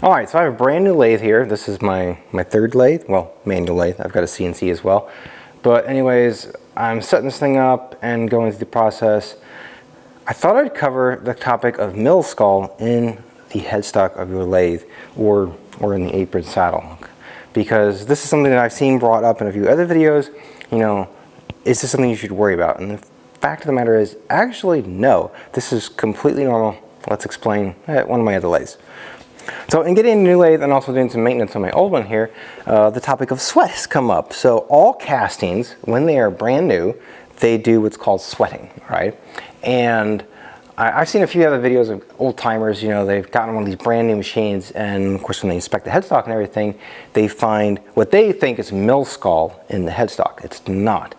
All right, so I have a brand new lathe here. This is my third lathe, well, manual lathe. I've got a CNC as well. But anyways, I'm setting this thing up and going through the process. I thought I'd cover the topic of mill skull in the headstock of your lathe or in the apron saddle, because this is something that I've seen brought up in a few other videos. You know, is this something you should worry about? And the fact of the matter is, actually, no. This is completely normal. Let's explain at one of my other lathes. So in getting a new lathe and also doing some maintenance on my old one here, the topic of sweat has come up. So all castings, when they are brand new, they do what's called sweating, right? And I've seen a few other videos of old timers, you know, they've gotten one of these brand new machines, and of course when they inspect the headstock and everything, they find what they think is mill skull in the headstock. It's not.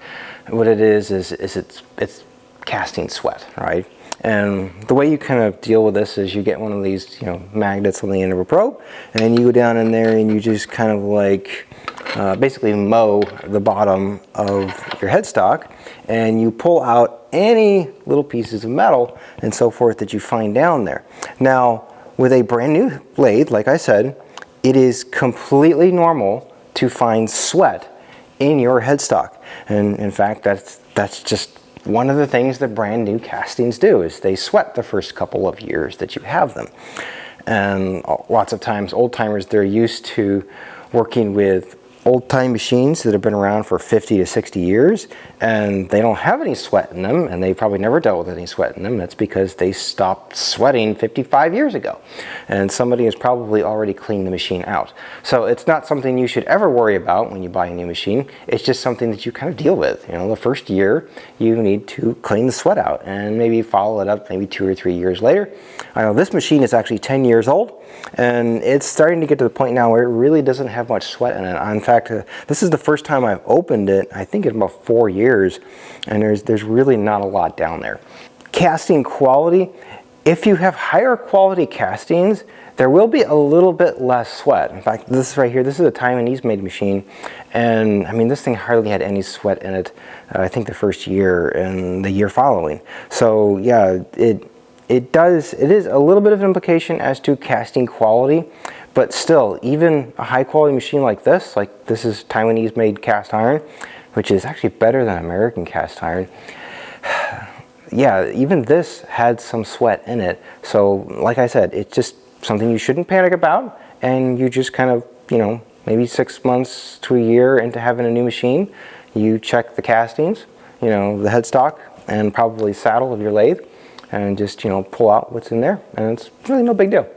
What it is it's casting sweat, right? And the way you kind of deal with this is you get one of these, you know, magnets on the end of a probe, and you go down in there and you just kind of like basically mow the bottom of your headstock, and you pull out any little pieces of metal and so forth that you find down there. Now, with a brand new lathe, like I said, it is completely normal to find sweat in your headstock. And in fact, that's just one of the things that brand new castings do, is they sweat the first couple of years that you have them. And lots of times old timers, they're used to working with old time machines that have been around for 50 to 60 years, and they don't have any sweat in them, and they probably never dealt with any sweat in them. That's because they stopped sweating 55 years ago, and somebody has probably already cleaned the machine out. So it's not something you should ever worry about when you buy a new machine. It's just something that you kind of deal with. You know, the first year you need to clean the sweat out, and maybe follow it up maybe 2 or 3 years later. I know this machine is actually 10 years old, and it's starting to get to the point now where it really doesn't have much sweat in it. In fact, this is the first time I've opened it, I think in about 4 years, and there's really not a lot down there. Casting quality, if you have higher quality castings, there will be a little bit less sweat. In fact, this right here, this is a Taiwanese made machine, and I mean, this thing hardly had any sweat in it, I think the first year and the year following. So yeah, it is a little bit of an implication as to casting quality, but still, even a high quality machine like this is Taiwanese made cast iron, which is actually better than American cast iron. Yeah, even this had some sweat in it. So like I said, it's just something you shouldn't panic about, and you just kind of, you know, maybe 6 months to a year into having a new machine, you check the castings, you know, the headstock and probably saddle of your lathe, and just, you know, pull out what's in there, and it's really no big deal.